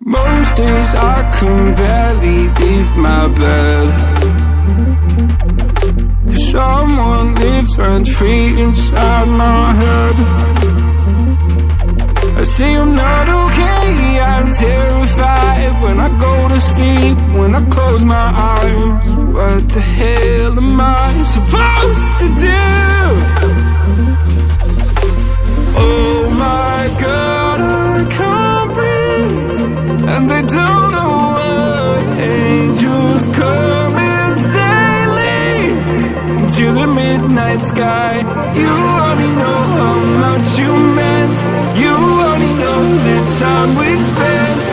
Most days I can barely leave my bed, 'cause someone lives rent-free inside my head. I say I'm not okay, I'm terrified when I go to sleep, when I close my eyes. What the hell am I supposed to do? Oh my God, I can't breathe, and I don't know why. Angels come and they leave to the midnight sky. You only know how much you meant, you only know the time we spent.